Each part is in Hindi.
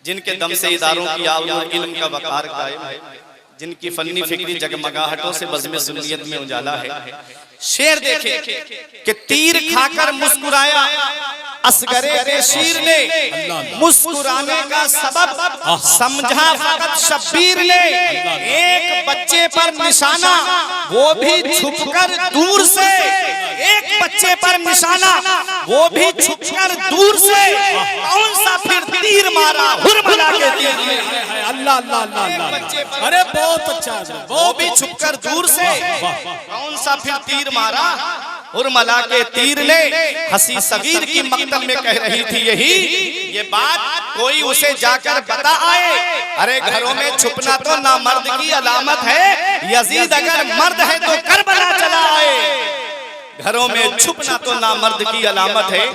जिनके दम से इदारों की आबरू इल्म का वकार कायम है, जिनकी फन्नी फिक्री जगमगाहटों से बज़्म सुन्नियत में उजाला है। शेर देखे कि तीर खाकर मुस्कुराया असगरे के शीर ने, मुस्कुराने का सबब समझा फकत शब्बीर ने। एक बच्चे पर निशाना वो भी छुपकर दूर से, एक बच्चे पर निशाना वो भी छुपकर दूर से, कौन सा फिर तीर मारा हुरमला के तीर ने। अल्लाह अल्लाह अल्लाह, अरे बहुत अच्छा, वो भी छुपकर दूर से, कौन सा फिर तीर मारा हुरमला के तीर ने। हंसी सगीर की मकतल में कह रही थी यही ये बात, कोई उसे जाकर बता आए। अरे घरों में छुपना तो नामर्द की अलामत है, यजीद अगर मर्द है तो करबला चला आए। घरों में छुपना तो नामर्द की अलामत है,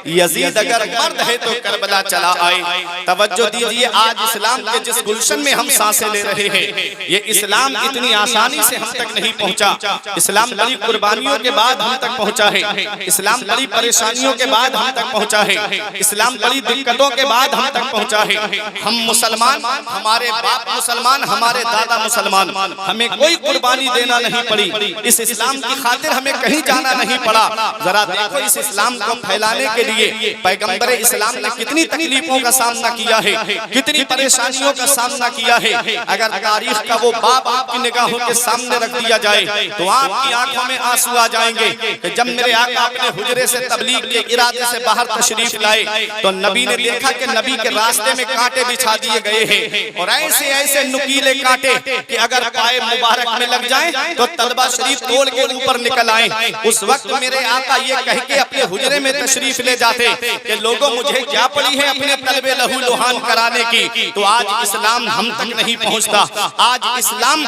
यजीद अगर मर्द है तो करबला चला आए। तवज्जो दीजिए, आज इस्लाम के जिस गुलशन में हम सांसें ले रहे हैं, ये इस्लाम इतनी आसानी से हम तक नहीं पहुंचा। इस्लाम बड़ी कुर्बानियों के बाद हम तक पहुंचा है, इस्लाम बड़ी परेशानियों के बाद हम तक पहुंचा है, इस्लाम बड़ी दिक्कतों के बाद हम तक पहुंचा है। हम मुसलमान, हमारे बाप मुसलमान, हमारे दादा मुसलमान, हमें कोई कुर्बानी देना नहीं पड़ी। इस इस्लाम की खातिर हमें कहीं जाना नहीं पड़ा। जरा देखो इस इस्लाम को फैलाने के लिए पैगंबर इस्लाम ने कितनी तकलीफों का सामना किया है, कितनी परेशानियों का सामना किया है। अगर तारीख का वो बाब आपकी निगाहों के सामने रख दिया जाए तो आपकी आंखों में आंसू आ जाएंगे कि जब मेरे आका अपने हुजरे से तबलीग के इरादे से बाहर तशरीफ लाए तो नबी ने देखा कि नबी के रास्ते में कांटे बिछा दिए गए हैं, और ऐसे ऐसे नुकीले कांटे कि अगर पाए मुबारक में लग जाएं तो तलबा शरीफ तोड़ के ऊपर निकल आए। उस वक्त मेरे आका ये कह के अपने हुजरे में तशरीफ ले जाते कि लोगों मुझे क्या पड़ी है अपने तलबे लहू लुहान कराने की। तो आज इस्लाम हम तक नहीं पहुंचता, आज इस्लाम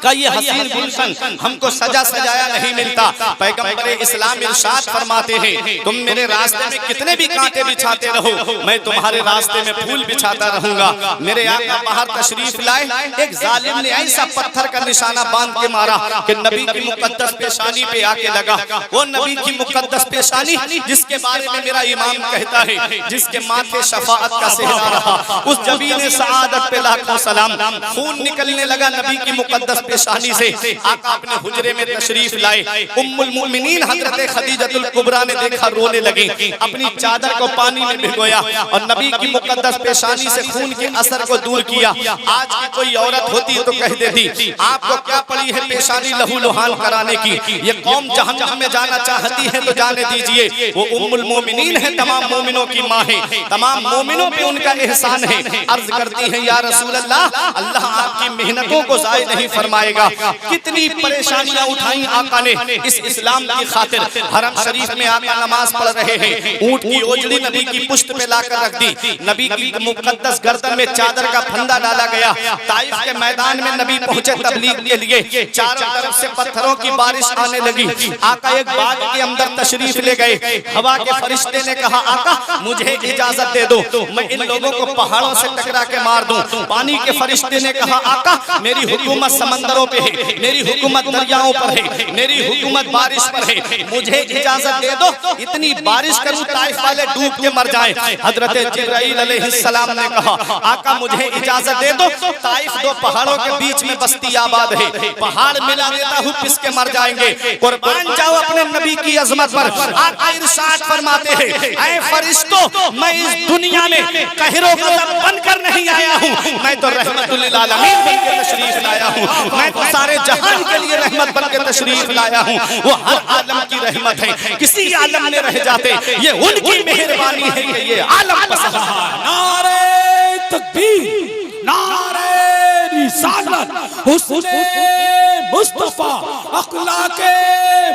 का ये हसीन गुलशन हमको सजा सजाया नहीं मिलता। पैगंबर इस्लाम इरशाद फरमाते हैं, तुम मेरे रास्ते में कितने भी कांटे बिछाते रहो, मैं तुम्हारे रास्ते में फूल बिछाता रहूंगा। मेरे आका बाहर तशरीफ लाए, एक जालिम ने ऐसा पत्थर का निशाना बांध के मारा कि नबी की मुकद्दस पेशानी पे आके लगा। वो नबी की मुकद्दस पेशानी जिसके बारे में मेरा इमाम कहता है, जिसके माथे शफाअत का सेहरा रहा, उस जबीन सआदत पे लाखों सलाम। खून निकलने लगा नबी की मुकद्दस पेशानी से। आका अपने हुजरे में तशरीफ लाए। उम्मुल मोमिनीन हजरत खदीजतुल कुबरा ने देखा, रोने लगी, अपनी चादर को पानी में भिगोया और नबी की मुकद्दस पेशानी से खून के असर को दूर किया। आज की कोई औरत होती तो कह देती, आपको क्या पड़ी है पेशानी लहू लुहान कराने की, ये कौम जहन्नम में जाना चाहती है तो जाने दीजिए। वो उम्मुल मोमिनीन है, तमाम मोमिनों की माँ है, तमाम मोमिनों पे उनका एहसान है। अर्ज करती है, या रसूल अल्लाह, अल्लाह आपकी मेहनतों को ज़ाय नहीं फरमाएगा। कितनी परेशानियां उठाई आका ने इस इस्लाम की खातिर। हरम शरीफ में आका नमाज पढ़ रहे हैं, ऊंट की ओजड़ी नबी की पुश्त पे लाकर रख दी, नबी की मुकद्दस गर्दन में चादर का फंदा डाला गया। ताइफ के मैदान में नबी पहुंचे तबलीग के लिए, चारों तरफ से पत्थरों की बारिश आने लगी। आका एक बाग के अंदर तशरीफ ले गए। हवा के फरिश्ते ने कहा, आका मुझे इजाजत दे दो, मैं इन लोगों को पहाड़ों से टकरा के मार दूं। पानी के फरिश्ते ने कहा, आका मेरी हुकूमत समंदरों पे है, मेरी हुकूमत दरियाओं पर है, मेरी हुकूमत बारिश पर है, मुझे इजाजत दे दो, इतनी बारिश करूं ताइफ वाले डूब के मर जाएं। हजरत जिब्राइल अलैहिस्सलाम ने कहा, आका मुझे इजाजत दे दो, ताइफ दो पहाड़ों के बीच में बस्ती आबाद है, पहाड़ मिला देता हूं, पिस के मर जाएंगे, कुर्बान जाओ अपने नबी की अजमत पर। आका इरशाद फरमाते हैं, ऐ फरिश्तों, मैं इस दुनिया में कहरो गजब बनकर नहीं आया हूँ, मैं तो रहमतुल लिल आलमीन बनकर तशरीफ लाया हूँ, मैं तो सारे जहान के लिए रहमत बनकर तशरीफ लाया हूँ। वो हर आलम की रहमत है, किसी आलम में रह जाते ये उनकी मेहरबानी है कि ये आलम पसंद है। नारे तकबीर, नारे रिसालत, हुस्ने मुस्तफा, अखलाके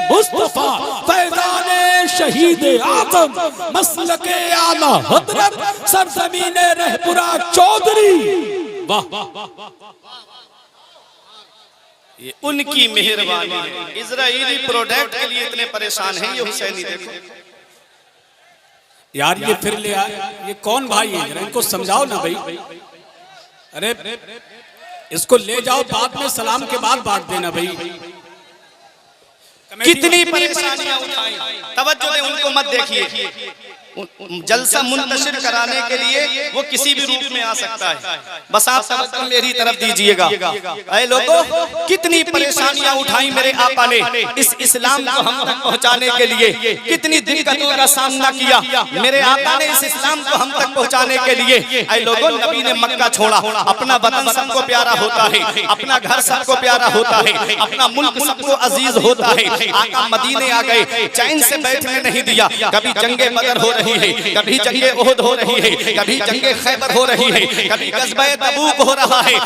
मुस्तफा, फैज़ाने शहीद आज़म, मसलके आला हज़रत सरज़मीने रहपुरा चौधरी। वाह, ये उनकी मेहरबानी है। इजराइली प्रोडक्ट के लिए इतने परेशान हैं ये हुसैनी। देखो यार ये फिर ले आए, ये कौन भाई है, इनको समझाओ ना भाई। अरे इसको ले जाओ, बाद में सलाम के बाद बांट देना भाई। कितनी परेशानियां उठाई, तवज्जो दे, उनको मत देखिए, जलसा मुंतशिर कराने के लिए वो किसी भी रूप में आ सकता है। बस आप तवज्जो मेरी तरफ दीजिएगा। ऐ लोगों, कितनी परेशानियां उठाई मेरे आका ने इस इस्लाम को हम तक पहुंचाने के लिए, कितनी दिक्कतों का सामना किया मेरे आका ने इस इस्लाम को हम तक पहुंचाने के लिए। ऐ लोगों, नबी ने मक्का छोड़ा। अपना वतन सबको प्यारा होता है, अपना घर सबको प्यारा होता है, अपना मुल्क सबको अजीज होता है। आका मदीने आ गए, चैन से बैठने नहीं दिया। कभी जंगे बदर हो रही है, कभी जंगे ओहद हो रही है, कभी जंगे खैबर हो रही है, कभी गज़बे तबूक हो रहा है।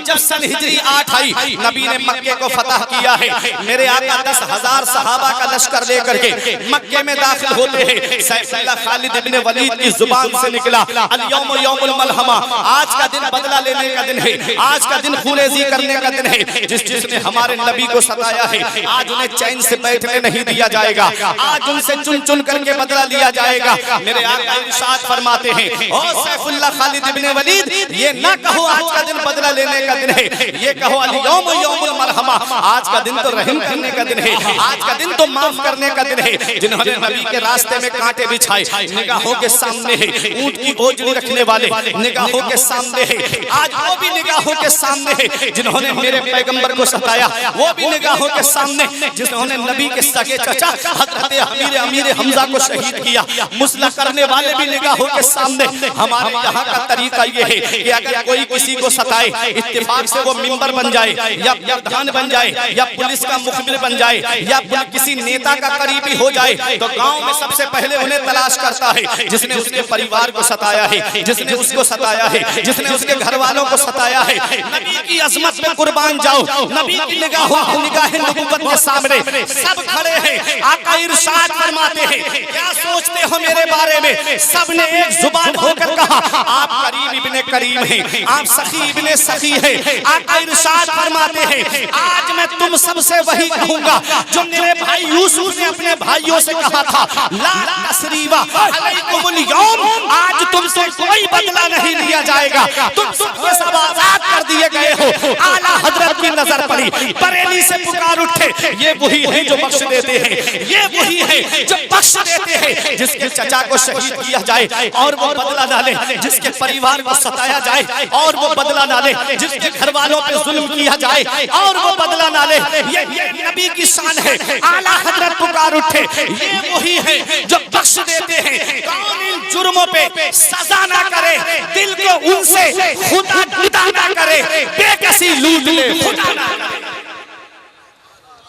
जब सन हिजरी 8 आई, नबी ने मक्के को फतह किया है। मेरे आका 10,000 सहाबा का लश्कर लेकर के मक्के में दाखिल होते हैं। सैफुल्लाह खालिद इब्ने वलीद की जुबान से निकला, अल यौम यौमुल मलहमा, आज का दिन बदला लेने का दिन है, आज का दिन खूनेज़ी करने का दिन है। जिसने हमारे नबी को सताया है, आज उन्हें चैन से बैठने नहीं दिया जाएगा, आज उनसे चुन चुन करके बदला लिया जाएगा। मेरे आका इरशाद फरमाते हैं, ओ सैफुल्लाह खालिद इब्ने वलीद, ये ना कहो आज का दिन बदला लेने का दिन है, ये कहो अल यौम यौमुल मरहमा, आज का दिन तो रहम करने का दिन है, आज का दिन तो माफ करने का दिन है। जिन्होंने नबी के रास्ते में कांटे बिछाए, निगाहों के सामने है, ऊंट की ओजड़ी रखने वाले निगाहों के सामने है, आज वो भी निगाहों के सामने है। जिन्होंने मेरे पैगंबर को सताया, वो भी निगाहों के सामने। जिन्होंने नबी के सगे चचा हजरत अमीर हमजा को शहीद किया, मुसला करने वाले भी निगाहों के सामने। हमारे यहाँ का तरीका ये है कि अगर कोई किसी को सताए, इत्तेफाक से वो मिंबर बन जाए या प्रधान बन जाए या पुलिस का मुखबिर बन जाए या किसी नेता का करीबी हो जाए, तो गांव में सबसे पहले उन्हें तलाश करता है जिसने उसके परिवार को सताया है, जिसने उसको सताया है, जिसने उसके घर वालों को सताया है। नबी की अजमत में कुर्बान जाओ, नबी की निगाहें नबुव्वत के सामने सब खड़े हैं। आका इरशाद फरमाते हैं, क्या सोचते हो मेरे बारे में? सबने एक जुबान होकर कहा, आप करीम इब्ने करीम हैं, आप सखी इब्ने सखी हैं। आका इरशाद फरमाते हैं, आज मैं तुम सबसे वही कहूंगा जो मेरे भाई यूसुफ ने अपने भाइयों से कहा था, ला तसरीबा अलैकुमुल यौम, आज तुमसे कोई बदला नहीं लिया जाएगा, तुम सबके सब आजाद कर दिए गए हो। आला हजरत की नजर पड़ी, बरेली से पुकार उठे, ये वही है जो बख्श देते हैं, ये वही है जो बख्श देते हैं। जिसके चचा को शहीद किया जाए और वो बदला डाले, जिसके परिवार को सताया जाए और वो बदला डाले, जिसके घर वालों पे जुल्म किया जाए और वो बदला डाले, ये नबी की शान है। आला हजरत पुकार उठे, ये वही है जो बख्श देते हैं। कौन इन जुर्मों पे सजा ना करे, दिल को उनसे खुदा जुदा ना करे, बेकसी लूट ले खुदा ना करे।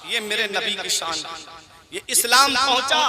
ये मेरे नबी की शान, ये इस्लाम पहुंचा।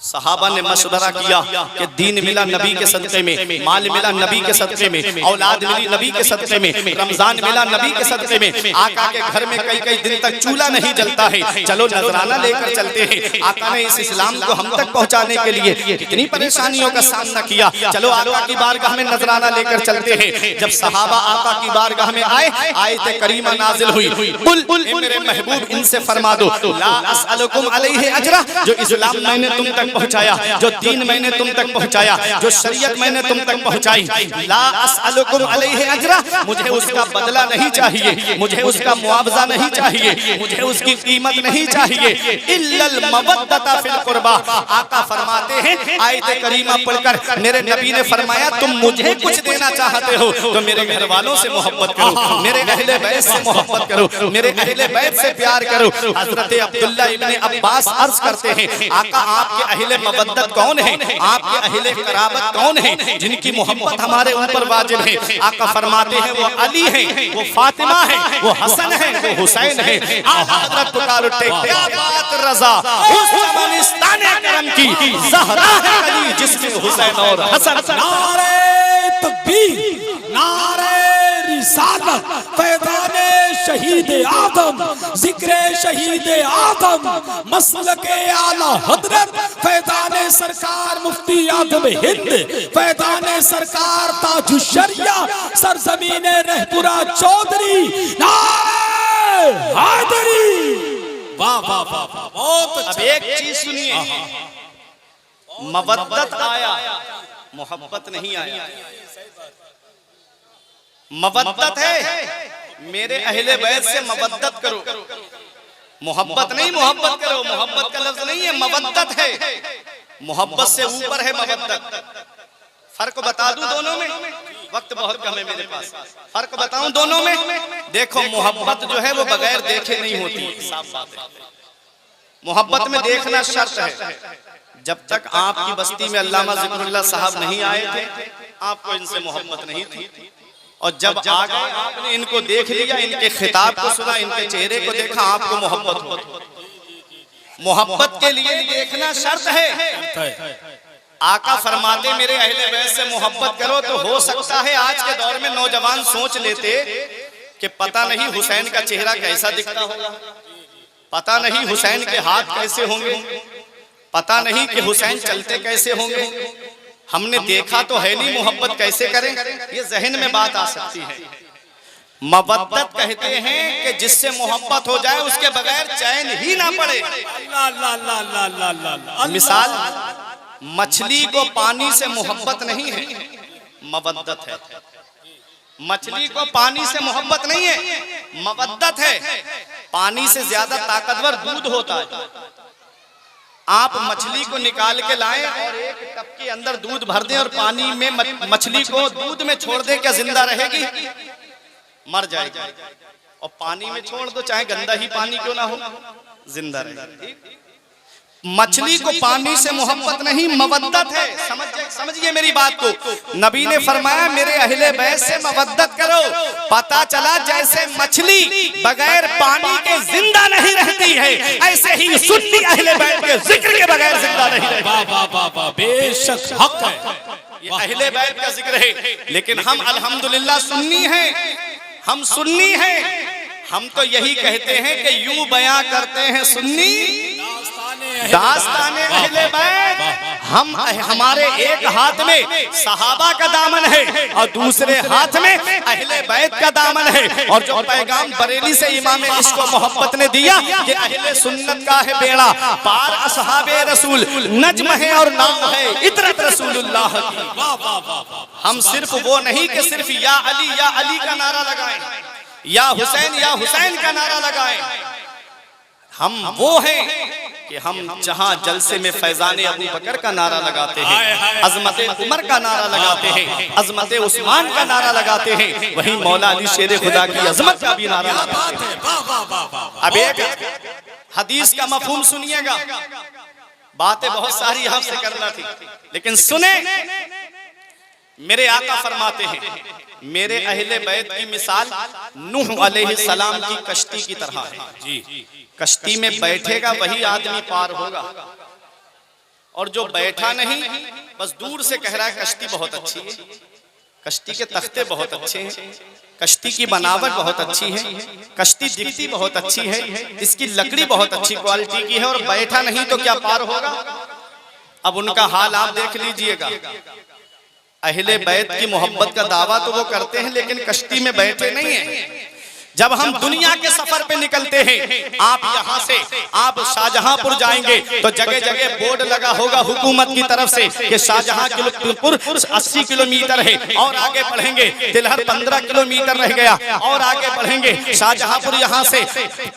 सहाबा ने मशवरा किया कि दीन मिला नबी के सदक़े में, माल मिला नबी के सदक़े में, औलाद मिली नबी के सदक़े में, रमजान मिला नबी के सदक़े में। आका के घर में कई कई दिन तक चूल्हा नहीं जलता है, चलो नजराना लेकर चलते हैं। आका ने इस इस्लाम को हम तक पहुंचाने के लिए कितनी परेशानियों का सामना किया, चलो आका की बारगाह में नजराना लेकर चलते हैं। जब सहाबा आका की बारगाह में आए, आयत करीमा नाजिल हुई, कुल मेरे महबूब इनसे फरमा दो, ला असअलुकुम अलैहि अजरा, जो इस्लाम मैंने तुम तक पहुंचाया, जो दीन मैंने तुम तक पहुंचाया, जो शरीयत मैंने तुम तक पहुंचाई, ला असअलुकुम अलैहि अजरा, मुझे उसका बदला नहीं चाहिए, मुझे उसका मुआवजा नहीं चाहिए, मुझे उसकी कीमत नहीं चाहिए, इल्लल मवद्दता फिल कुर्बा। आका फरमाते हैं आयत करीमा पढ़कर, मेरे नबी ने फरमाया तुम मुझे कुछ देना चाहते हो तो मेरे घर वालों से मोहब्बत करो, मेरे अहले बैत से मोहब्बत करो, मेरे अहले बैत से प्यार करो। हजरत अब्दुल्ला इब्ने अब्बास अर्ज करते हैं, आका आपके अहले मवद्दत कौन है, आपके अहले कराबत कौन है जिनकी मोहब्बत हमारे ऊपर वाजिब है? आका फरमाते हैं वो अली है, वो फातिमा है, वो हसन है, वो हुसैन है। हजरत पुकार उठे, क्या बात रजा, उस चमनिस्ताने करम की ज़हरा है अली जिसमें हुसैन और हसन। नारे तकबीर, नारे रिसालत, फैज़ाने शहीद आदम, जिक्रे शहीद आदम, मसलके आला हजरत, फैज़ाने सरकार मुफ्ती आज़म हिंद, फैज़ाने सरकार ताजुश्शरिया, सरज़मीने रहपुरा चौधरी, नारे हैदरी। वाह वाह वाह वाह, बहुत अच्छा। अब एक चीज सुनिए, मवद्दत आया, मोहब्बत नहीं आया। मवद्दत है मेरे अहले बैत से मवद्दत करो, मोहब्बत नहीं, मोहब्बत करो, मोहब्बत का लफ्ज नहीं है, मवद्दत है। मोहब्बत से ऊपर है मवद्दत। फर्क बता दूं दोनों में, वक्त बहुत कम है मेरे पास, फर्क बताऊं दोनों में। देखो मोहब्बत जो है वो बगैर देखे नहीं होती, साफ बात है। मोहब्बत में देखना शर्त है। जब तक आपकी बस्ती में अल्लामा जिक्रुल्लाह साहब नहीं आए थे, आपको इनसे मोहब्बत नहीं थी, और जब आ गए आपने इनको देख लिया, इनके खिताब को सुना, इनके चेहरे को देखा, आपको मोहब्बत हो। मोहब्बत के लिए देखना शर्त है। आका फरमाते मेरे अहले बैत से मोहब्बत करो, तो हो सकता है आज के दौर में नौजवान सोच लेते कि पता नहीं हुसैन का चेहरा कैसा दिखता होगा, पता नहीं हुसैन के हाथ कैसे होंगे, पता नहीं कि हुसैन चलते कैसे होंगे, हमने देखा तो है नहीं, मोहब्बत कैसे करें, ये जहन में बात आ सकती है। मवद्दत कहते हैं कि जिससे मोहब्बत हो जाए उसके बगैर चैन ही ना पड़े। मिसाल, मछली को पानी से मोहब्बत नहीं है, मवद्दत है। मछली को पानी से मोहब्बत नहीं है, मवद्दत है। पानी से ज्यादा ताकतवर दूध होता है। आप मछली को निकाल के लाएं और एक टब के अंदर दूध भर दें और पानी में मछली को दूध में छोड़ दें, क्या जिंदा रहेगी? मर जाएगी। और पानी में छोड़ दो, चाहे गंदा ही पानी क्यों ना हो, जिंदा रहेगी। मछली को पानी से मोहब्बत नहीं, मवद्दत है। समझिए मेरी बात को। नबी ने फरमाया मेरे अहले बैत से मवद्दत करो। पता चला जैसे मछली बगैर पानी के जिंदा नहीं रहती है, ऐसे ही सुन्नी अहले बैत के जिक्र के बगैर जिंदा नहीं रहती। वाह वाह वाह वाह, बेशक हक है, ये अहले बैत का जिक्र है। लेकिन हम अल्हम्दुलिल्लाह सुन्नी हैं, हम सुन्नी हैं। हम तो यही कहते हैं कि यूं बयां करते हैं सुन्नी दास्ताने अहले बैत। हम हमारे एक हाथ में सहाबा का दामन है और दूसरे हाथ में अहले बैत का दामन है। और जो पैगाम बरेली से इमाम इश्क व मोहब्बत ने दिया कि अहले सुन्नत का है बेड़ा पार, असहाबे रसूल नज्म है और नाम है इतरत रसूलुल्लाह की। हम सिर्फ वो नहीं कि सिर्फ या अली का नारा लगाएं, या हुसैन का नारा लगाएं। हम वो हैं कि हम जहां जलसे में फैजाने अबू बकर का नारा लगाते हैं, अजमते उमर का नारा लगाते हैं, अजमते उस्मान का नारा लगाते हैं, वहीं मौला अली शेर खुदा की अजमत का भी नारा लगाते हैं। अब एक हदीस का मफहूम सुनिएगा, बातें बहुत सारी आपसे करना थी लेकिन सुने। मेरे आका फरमाते हैं मेरे अहले बैत की मिसाल नूह अलैहिस्सलाम की कश्ती की तरह है। जी, कश्ती में बैठेगा वही आदमी पार होगा, और जो बैठा नहीं बस दूर से कह रहा है कश्ती बहुत अच्छी है, कश्ती के तख्ते बहुत अच्छे हैं, कश्ती की बनावट बहुत अच्छी है, कश्ती दिखती बहुत अच्छी है, इसकी लकड़ी बहुत अच्छी क्वालिटी की है, और बैठा नहीं तो क्या पार होगा? अब उनका हाल आप देख लीजिएगा। अहले बैत की मोहब्बत का दावा तो वो करते हैं लेकिन कश्ती में बैठे नहीं हैं। जब हम दुनिया के सफर पे निकलते हैं, आप यहाँ से शाहजहांपुर जाएंगे तो जगह जगह बोर्ड लगा होगा हुकूमत की तरफ से कि शाहजहांपुर 80 किलोमीटर है, और आगे बढ़ेंगे तिलहर 15 किलोमीटर रह गया, और आगे बढ़ेंगे शाहजहांपुर यहाँ से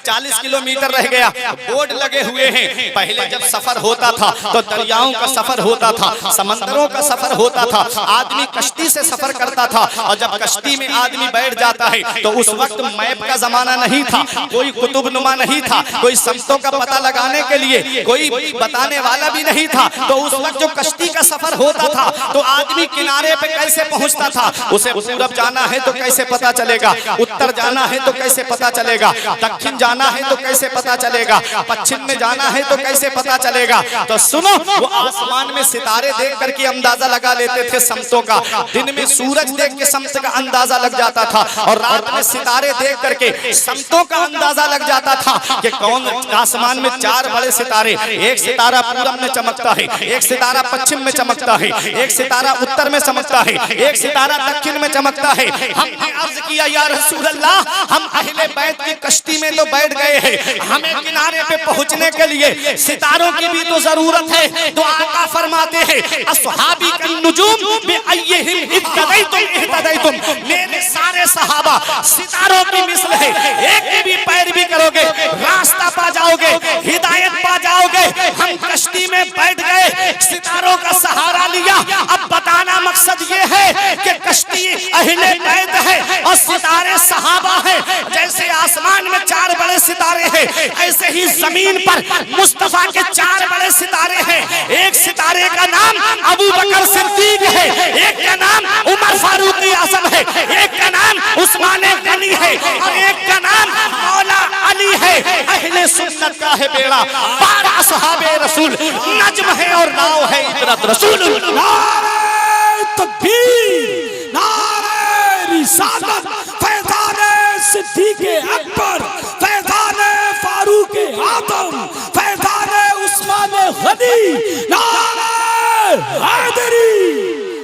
40 किलोमीटर रह गया। बोर्ड लगे हुए हैं। पहले जब सफर होता था तो दरियाओं का सफर होता था, समंदरों का सफर होता था, आदमी कश्ती से सफर करता था, और जब कश्ती में आदमी बैठ जाता है तो उस वक्त मैप का जमाना नहीं था, कोई कुतुबनुमा नहीं था, कोई संतों का पता लगाने के लिए कोई बताने वाला भी नहीं था। तो उस वक्त जो कश्ती का सफर होता था तो आदमी किनारे पे कैसे पहुंचता था? उसे पूरब जाना है तो कैसे पता चलेगा, उत्तर जाना है तो कैसे पता चलेगा, दक्षिण जाना है तो कैसे पता चलेगा, पश्चिम में जाना है तो कैसे पता चलेगा? तो सुनो, वो आसमान में सितारे देख करके अंदाजा लगा लेते थे संतों का। दिन में सूरज देख के संत का अंदाजा लग जाता था, और रात में सितारे देख करके संतों का अंदाजा लग जाता था कि कौन आसमान में 4 बड़े सितारे, एक सितारा पूरब में चमकता है, एक सितारा पश्चिम में चमकता है, एक सितारा उत्तर में चमकता है, एक सितारा दक्षिण में चमकता है। हमने अर्ज किया या रसूल अल्लाह, हम अहले बैत की कश्ती में तो बैठ गए हैं, हमें किनारे पे पहुंचने के लिए सितारों की भी तो जरूरत है। तो आका फरमाते हैं अस्हाबी कन नुजूम बिअय्यिहिम इhtadaytum, मेरे सारे सहाबा सितारों की मिसल है, एक भी पैरवी करोगे रास्ता पा जाओगे। जाओगे, हिदायत पा जाओगे। हम कश्ती में बैठ गए, सितारों का सहारा लिया। अब बताना मकसद ये है कि कश्ती अहले बैत है और सितारे सहाबा है। जैसे आसमान में 4 बड़े सितारे हैं, ऐसे ही जमीन पर मुस्तफा के 4 बड़े सितारे हैं। एक सितारे का नाम अबू बकर सिद्दीक है, एक का नाम उमर फारूक आजम है, एक का नाम उस्मान गनी है और एक का नाम मौला अली है। अहले सुन्नत का है बेड़ा, 12 सहाबे रसूल, नज्म है और नाव है इतरत रसूल। नारे तकबीर, नारे रिसालत, फैज़ाने सिद्दीक़े अकबर, फैज़ाने फारूक़े आज़म, फैज़ाने उस्मान गनी, नारे हैदरी।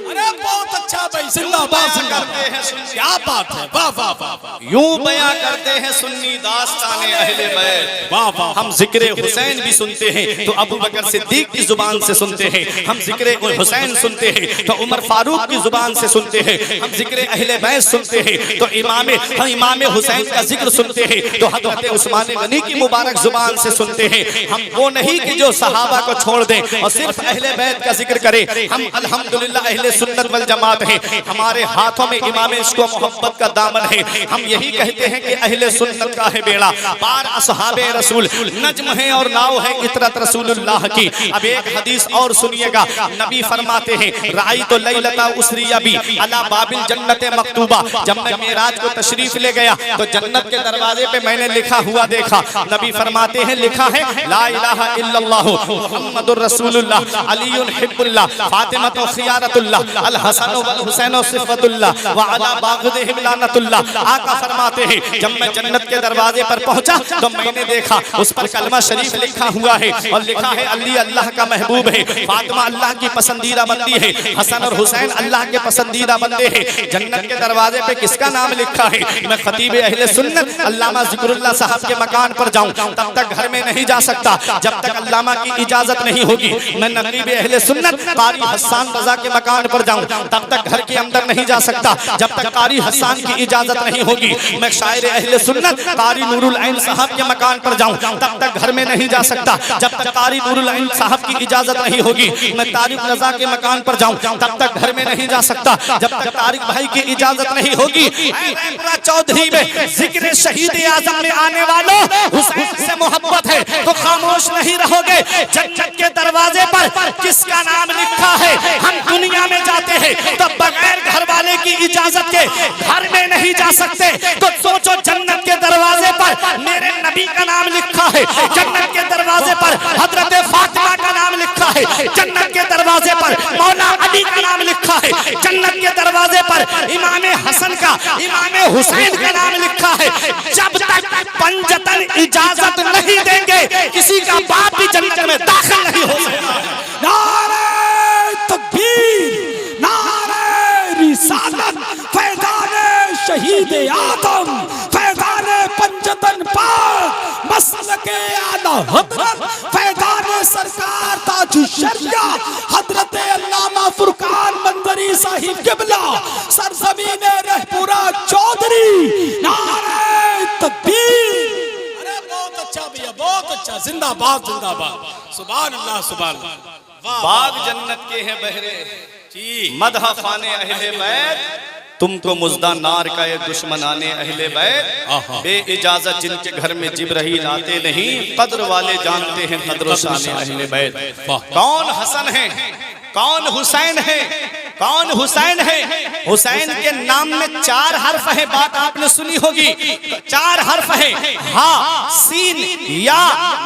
अरे बहुत अच्छा भाई, जिंदाबाद करते हैं क्या बात है, वाह वाह वाह। यूं बयां करते हैं सुन्नी दास्ताने अहले बैत। वाह वाह। हम जिक्र हुसैन भी सुनते हैं तो अबू बकर सिद्दीक की जुबान से सुनते हैं। हम जिक्र हुसैन सुनते हैं तो उमर फारूक की जुबान से सुनते हैं। हम जिक्र अहले बैत सुनते हैं तो इमाम हुसैन का जिक्र सुनते हैं तो हज़रत उस्मान गनी की मुबारक जुबान से सुनते हैं। हम वो नहीं कि जो सहाबा को छोड़ दें और सिर्फ अहले बैत का जिक्र करें। हम अल्हम्दुलिल्लाह अहले सुन्नत वल जमात हैं, हमारे हाथों में इमाम इश्क व मोहब्बत का दामन है। हम यही कहते हैं कि अहले सुन्नत का है बेड़ा, 12 असहाबे रसूल, नज्म है और नाव है इतरत रसूलुल्लाह की। अब एक हदीस और सुनिएगा, नबी फरमाते हैं राई तो लैलता उसरिया भी अला बाबिल जन्नत मकतूबा। जब मैं मेराज को तशरीफ ले गया तो जन्नत के दरवाजे पे मैंने लिखा हुआ देखा। नबी फरमाते हैं लिखा है ला इलाहा इल्लल्लाह मुहम्मदुर रसूलुल्लाह अलीयुन हिब्बुल्लाह फातिमा खियारतुल्लाह अल हसन वल हुसैन सिफतुल्लाह व अला बाग़िहिम लानतुल्लाह। आका फरमाते हैं जब मैं जन्नत के दरवाजे पर पहुंचा तो मैंने देखा उस पर कलमा शरीफ लिखा हुआ है और लिखा है अली अल्लाह का महबूब है, फातिमा अल्लाह की पसंदीदा बंदी है, हसन और हुसैन अल्लाह के पसंदीदा बंदे हैं। जन्नत के दरवाजे पे किसका नाम लिखा है? मैं खतीब अहले सुन्नत अल्लामा ज़िक्रुल्लाह साहब के मकान पर जाऊं तब तक घर में नहीं जा सकता जब तक अल्लामा की इजाजत नहीं होगी। मैं नकीब अहले सुन्नत कारी हसन रजा के मकान पर जाऊं तब तक घर के अंदर नहीं जा सकता जब तक कारी हसन की इजाजत नहीं होगी। मैं शायर अहले सुन्नत कारी नूरुल ऐन साहब के मकान पर जाऊं तब तक घर में नहीं जा सकता जब तक कारी नूरुल ऐन साहब की इजाजत नहीं होगी। मैं तारिक रजा के मकान पर जाऊं तब तक घर में नहीं जा सकता जब तक तारिक भाई की इजाजत नहीं होगी। चौधरी में जिक्र शहीद आजम में आने वालों हुसैन से मोहब्बत है तो खामोश नहीं रहोगे। जन्नत के दरवाजे पर किसका नाम लिखा है? हम दुनिया में जाते हैं तो बगैर घर वाले की इजाजत के घर में नहीं जा सकते। तो सोचो जन्नत के दरवाजे पर मेरे नबी का नाम लिखा है, जन्नत के दरवाजे पर हजरत फातिमा का नाम लिखा है, जन्नत के दरवाजे पर मौला अली का नाम लिखा है, जन्नत के दरवाजे पर इमाम हसन का, इमाम हुसैन का नाम लिखा है। जब तक पंजतन इजाजत नहीं देंगे किसी का बाप भी जन्नत में दाखिल नहीं हो सकता। नारे तकबीर, नारे रिसालत, फैज़ाने शहीद आदम, फैज़ाने पंजतन पाक, मसलके आला हज़रत, फैज़ाने सरकार ताजुश शरिया हज़रत अल्लामा फुरकान मंजरी साहिब क़िबला सरज़मीन रहपुरा चौधरी। नारे तकबीर। अरे बहुत अच्छा भैया, बहुत अच्छा, जिंदाबाद जिंदाबाद, सुभान अल्लाह सुभान अल्लाह। बाग जन्नत के हैं बहरे जी मदह फाने अहले बैत, तुमको मुज़दा नार का ये दुश्मन आने अहले बैत। बे इजाजत जिनके घर में जिब्राइल आते नहीं, कद्र वाले जानते हैं कद्र शान अहले बैत। कौन हसन है, कौन हुसैन है, कौन हुसैन है? हुसैन के नाम में 4 हर्फ है, बात आपने सुनी होगी। 4 हर्फ है, हा सीन या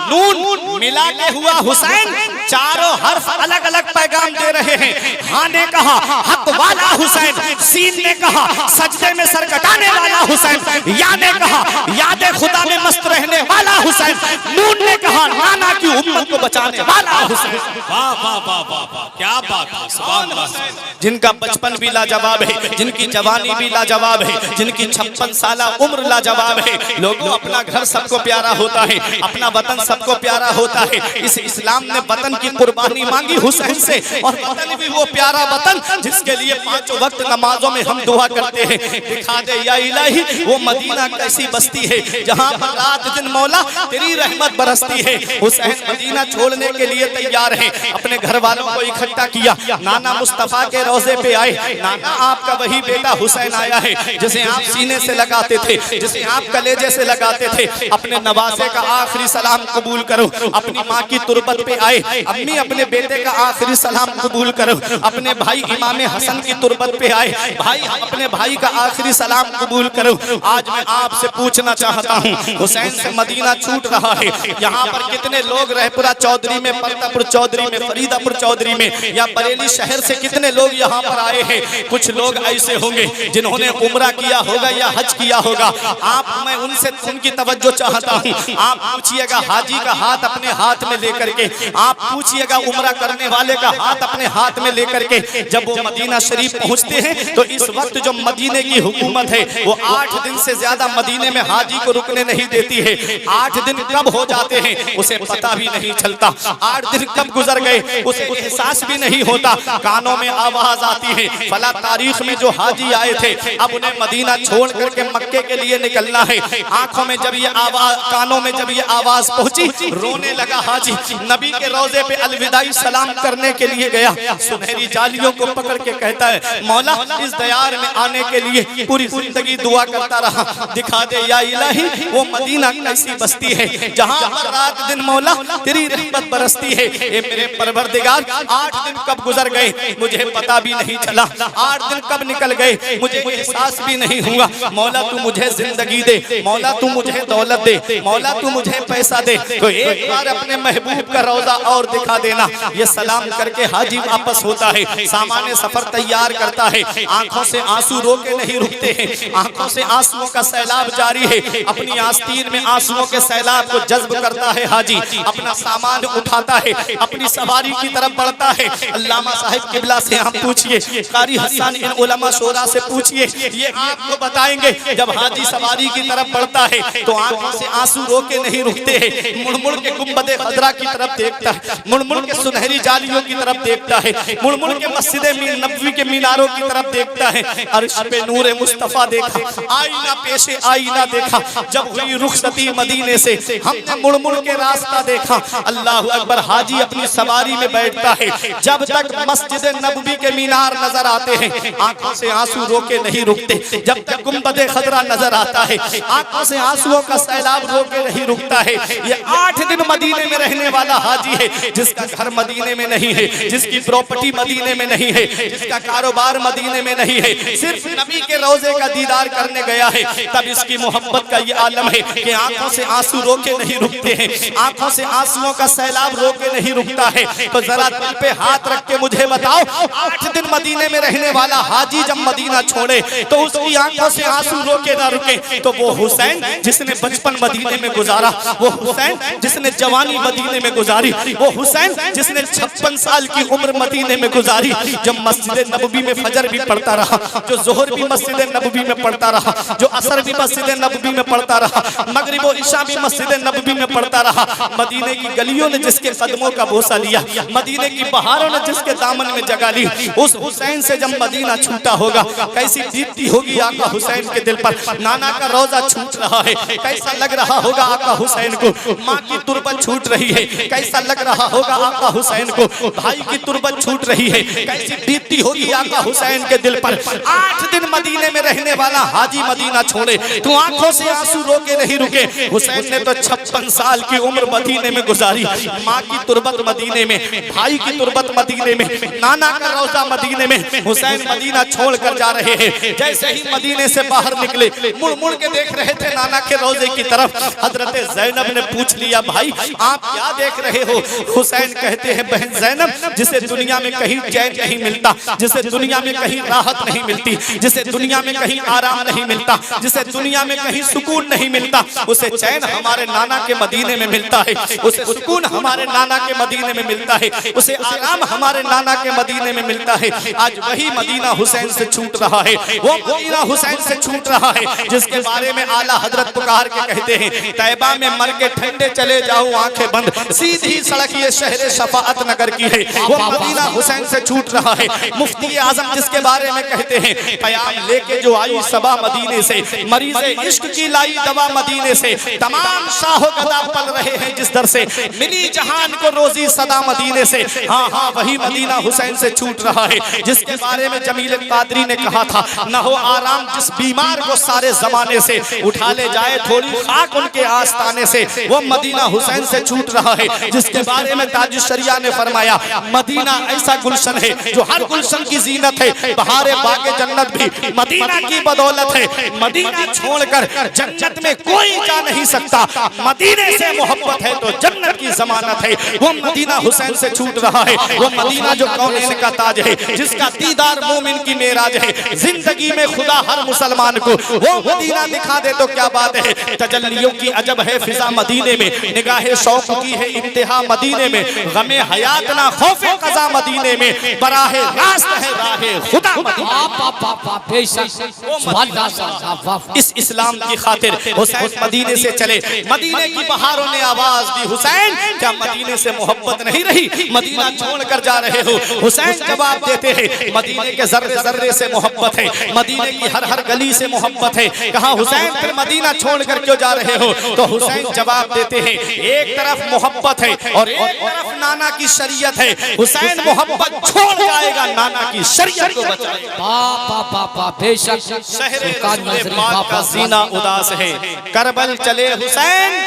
नून मिला के हुआ हुसैन। चारों हर्फ अलग अलग पैगाम दे रहे हैं। हा ने कहा हक वाला हुसैन, सीन ने कहा सजदे में सर कटाने वाला हुसैन, या ने कहा याद खुदा में मस्त रहने वाला हुसैन, नून ने कहा नाना की उम्मत को बचाने वाला हुसैन। वाह वाह वाह वाह वाह, क्या बात है, सुभान अल्लाह। जिनका बचपन भी लाजवाब है, जिनकी जवानी भी लाजवाब है, जिनकी 56 साल उम्र लाजवाब है। लोगों अपना घर सबको प्यारा होता है, अपना वतन सबको प्यारा होता है। इस इस्लाम ने वतन की कुर्बानी मांगी हुसैन से, और वतन भी वो प्यारा वतन जिसके लिए 5 वक्त नमाज नमाजों में हम दुआ करते हैं, दिखा दे या इलाही वो मदीना कैसी बस्ती है जहाँ पर रात दिन मौला तेरी रहमत बरसती है। हुसैन मदीना छोड़ने के लिए तैयार है, अपने घर वालों को इकट्ठा किया, नाना मुस्तफा के रोजे पे आए। नाना आपका वही बेटा हुसैन आया है जिसे आप सीने से लगाते थे, जिसे आप कलेजे से लगाते थे, अपने नवासे का आखिरी सलाम कबूल करो। अपनी माँ की तुरबत पे आए, अम्मी अपने बेटे का आखिरी सलाम कबूल करो। अपने भाई इमाम हसन की तुरबत पे आए, भाई अपने भाई का आखिरी सलाम कबूल करो। आज मैं आपसे पूछना चाहता हूँ, हुसैन से मदीना छूट रहा है, यहाँ पर कितने लोग रहपुरा चौधरी में, परतापुर चौधरी में, फरीदापुर चौधरी में या बरेली शहर से कितने लोग यहाँ पर आए हैं। कुछ लोग ऐसे होंगे जिन्होंने उम्रा किया होगा या हज किया होगा। आप, मैं उनसे उनकी तवज्जो चाहता हूँ। आप पूछिएगा हाजी का हाथ अपने हाथ में लेकर के, आप पूछिएगा उम्रा करने वाले का हाथ अपने हाथ में लेकर के, जब वो मदीना शरीफ पहुँचते हैं तो इस वक्त जो मदीने की हुकूमत है वो 8 दिन से ज्यादा मदीने में हाजी को रुकने नहीं देती है। 8 दिन कब हो जाते हैं उसे पता भी नहीं चलता, 8 दिन कब गुजर गए उसे एहसास भी नहीं होता। कानों में आवाज आती है, फला तारीख में जो हाजी आए थे अब उन्हें मदीना छोड़ करके मक्के के लिए निकलना है। आंखों में जब ये आवाज, कानों में जब ये आवाज पहुंची, रोने लगा हाजी। नबी के रोजे पे अलविदाई सलाम करने के लिए गया, सुनहरी जालियों को पकड़ के कहता है मौला इस दयार में आने के लिए पूरी जिंदगी दुआ करता रहा, दिखा दे या इलाही वो मदीना कैसी बस्ती है जहाँ पर रात दिन मौला तेरी रहमत बरसती है। ये मेरे परवरदिगार 8 दिन कब गुजर गए मुझे पता भी नहीं चला, 8 दिन कब निकल गए मुझे एहसास भी नहीं हुआ। मौला तू मुझे जिंदगी दे, मौला तू मुझे दौलत दे, मौला तू मुझे पैसा दे, तो एक बार अपने महबूब का रोजा और दिखा देना। ये सलाम करके हाजी वापस होता है, सामान्य सफर तैयार करता है, आंखों से आंसू रोके नहीं रुकते हैं, आंखों से आंसुओं का सैलाब जारी है। अपनी आस्तीन में आंसुओं के सैलाब को जज्ब करता है हाजी, अपना सामान उठाता है, अपनी सवारी की तरफ बढ़ता है। अल्लामा साहिब किबला से हम पूछिए, कारी हसन इन उलमा शोरा से पूछिए, ये आपको बताएंगे जब हाजी सवारी की तरफ बढ़ता है तो आंखों से आंसू रोके नहीं रुकते हैं। मुड़-मुड़ के गुंबदे खजरा की तरफ देखता है, मुड़-मुड़ के सुनहरी जालियों की तरफ देखता है, मुड़-मुड़ के मस्जिद नबवी के मीनारों की तरफ देखता है। अर्श पे नूरे मुस्तफा देखा, आईना पेशे आईना देखा, जब हुई रुखसती मदीने से हमने मुड़-मुड़ के रास्ता देखा। अल्लाह अकबर। हाजी अपनी सवारी में बैठता है, जब तक मस्जिद नबवी के मीनार नजर आते हैं आंखों से आंसू रोके नहीं रुकते, जब तक गुंबदे खजरा नजर आता है आंखों से आंसुओं का सैलाब रोके नहीं रुकता है। ये 8 दिन मदीने में रहने वाला हाजी है, जिसका घर मदीने में नहीं है, जिसकी प्रॉपर्टी मदीने में नहीं है, जिसका कारोबार मदीने में नहीं है, सिर्फ नबी के रोजे का दीदार करने गया है। तब इसकी मोहब्बत का ये आलम है कि आंखों से आंसू रोके नहीं रुकते हैं, आंखों से आंसुओं का सैलाब रोके नहीं रुकता है। तो जरा दिल पे हाथ रख के मुझे बताओ, 8 दिन मदीने में रहने वाला हाजी जब मदीना छोड़े तो उसकी आंखों से आंसू रोके ना रुके, तो वो हुसैन जिसने बचपन मदीने में गुजारा, वो हुसैन जिसने जवानी मदीने में गुजारी, वो हुसैन जिसने 56 साल की उम्र मदीने में गुजारी, जब मस्जिद नबवी में फजर भी पढ़ता रहा, जो जोहर भी मस्जिद नबवी में पढ़ता रहा, जो असर भी मस्जिद नबवी में पढ़ता रहा, मगरिब और इशा भी मस्जिद नबवी में पढ़ता रहा। मदीने की गलियों ने जिसके कदमों का बोसा लिया, मदीने की बहारों ने जिसके दामन में जगह ली, उस हुसैन से जब मदीना छूटा होगा कैसी बीतती होगी आका हुसैन के दिल पर। नाना का रोजा छूट रहा है, कैसा लग रहा होगा आका हुसैन को। माँ की तुरबत छूट रही है, कैसा लग रहा होगा आका हुसैन को। भाई की तुरबत छूट रही है, कैसी बीतती होगी आका हुसैन के दिल पर। 8 दिन मदीने में रहने वाला हाजी मदीना छोड़े तो आंखों से आंसू रोके नहीं रुके। हुसैन ने तो 56 साल की उम्र मदीने में गुजारी, माँ की तुरबत मदीने में, भाई की तुरबत मदीने में, नाना का रोजा मदीने में। हुसैन मदीना छोड़ कर जा रहे हैं, जैसे ही मदीने से बाहर निकले मुड़ मुड़ के देख रहे थे नाना के रोजे की तरफ। हजरत ज़ैनब ने पूछ लिया, भाई आप क्या देख रहे हो? हुसैन कहते हैं, बहन ज़ैनब जिसे दुनिया में कहीं चैन नहीं मिलता, जिसे दुनिया में कहीं राहत नहीं मिलती, जिसे दुनिया में कहीं आराम नहीं मिलता, जिसे दुनिया में कहीं सुकून नहीं मिलता, उसे चैन हमारे नाना के मदीने में मिलता है, उसे सुकून हमारे नाना के मदीने में मिलता है, उसे आराम हमारे नाना के मदीने में मिलता है। आज वही मदीना हुसैन से छूट रहा है, वो मदीना हुसैन से छूट रहा है जिसके बारे में आला हजरत पुकार के कहते हैं, तैबा में मर के ठंडे चले जाओ आंखें बंद, सीधी सड़क ये शहर शफाअत नगर की है। वो मदीना हुसैन से छूट रहा है। मुफ्ती आजम जिसके बारे बारे में कहते हैं, प्याम लेके जो आई सबा मदीने से, मरीज़े इश्क की लाई दवा मदीने से, तमाम शाहो गदा पल रहे हैं जिस दर से, मिली जहान को रोजी सदा मदीने से। हाँ हाँ वही मदीना हुसैन से छूट रहा है जिसके बारे में जमील कादरी ने कहा था, न हो आराम जिस बीमार को सारे जमाने से, उठा ले जाए थोड़ी खाक उनके आस्ताने से। वो मदीना हुसैन से छूट रहा है जिसके बारे में ताजुश शरिया ने फरमाया, मदीना ऐसा गुलशन है जो हर गुलशन की जीनत है, बहारे बागे जन्नत भी मदीना की बदौलत है। मदीना छोड़कर जन्नत में कोई जा नहीं सकता, मदीने से मोहब्बत है तो जन्नत की जमानत है। वो मदीना हुसैन से छूट रहा है, वो मदीना जो कौनैन का ताज है, जिसका दीदार मोमिन की मेराज है। जिंदगी में खुदा हर मुसलमान को वो मदीना दिखा दे तो क्या बात है। तजल्लियों की अजब है फिजा मदीने में, निगाहे शौक की है इंतहा मदीने में, गमे हयात ना खौफे कज़ा मदीने में, बराहे रास्त है राहे खुदा मदीने। इस इस्लाम की खातिर हुसैन मदीने से चले, मदीने की बहारों ने आवाज दी, हुसैन क्या मदीने से मोहब्बत नहीं रही, मदीना छोड़कर जा रहे हो। हुसैन जवाब देते हैं, मदीने के जर्रे जर्रे से मोहब्बत है, मदीने की हर हर गली से मोहब्बत है। कहा हुसैन फिर मदीना छोड़कर क्यों जा रहे हो? तो हुसैन जवाब देते हैं, एक तरफ मोहब्बत है और एक तरफ नाना की शरीयत है। हुसैन मोहब्बत छोड़ जाएगा, नाना की शरीयत को बचाएगा। बेशक शहरे रसूल पाक का सीना उदास है, करबल चले हुसैन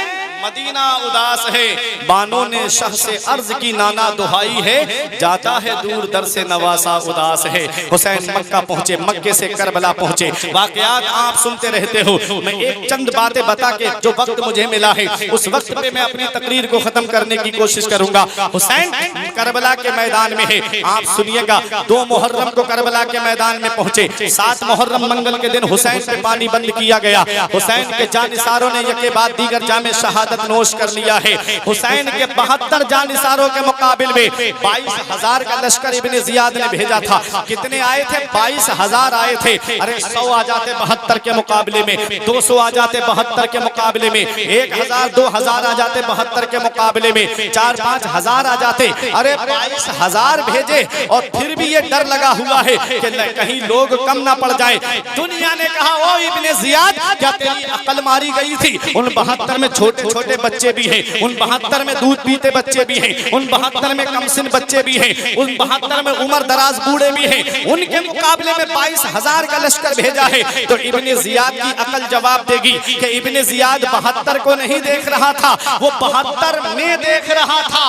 मदीना उदास है। बानों ने शाह से अर्ज की, नाना दुहाई है, जाता है दूर दर से नवासा उदास है। हुसैन मक्का पहुंचे, मक्के से करबला पहुंचे, वाकयात आप सुनते रहते हो। मैं एक चंद बातें बता के जो वक्त मुझे मिला है उस वक्त पे मैं अपनी तकरीर को खत्म करने की कोशिश करूंगा। हुसैन करबला के मैदान में है, आप सुनिएगा। 2 मुहर्रम को करबला के मैदान में पहुंचे, 7 मुहर्रम मंगल के दिन हुसैन पे पानी बंद किया गया। हुसैन के जानिसारों ने यके बाद दीगर जामे शहादत नोश कर लिया है। हुसैन के 72 जानिसारों के मुकाबिल में 22,000 का लश्कर इब्ने जियाद ने भेजा था। कितने आए थे? 22,000 आए थे। अरे 100 आ जाते 72 के मुकाबले में, 200 आ जाते 72 के मुकाबले में, 1,000 2,000 आ जाते 72 के मुकाबले में, 4-5 हजार आ जाते। अरे 22,000 भेजे और फिर भी ये डर लगा हुआ है कि कहीं लोग कम ना पड़ जाए। दुनिया ने कहा, ओ इब्ने जियाद क्या तेरी अकल मारी गई थी? उन 72 में छोटे छोटे बच्चे भी हैं, उन 72 में दूध पीते बच्चे भी हैं, उन 72 में कमसिन बच्चे भी हैं, उन 72 में उम्र दराज बूढ़े भी हैं। उनके मुकाबले में 22,000 का लश्कर भेजा है। तो इब्ने जियाद की अकल जवाब देगी कि इब्ने जियाद 72 को नहीं देख रहा था, वो 72 में देख रहा था।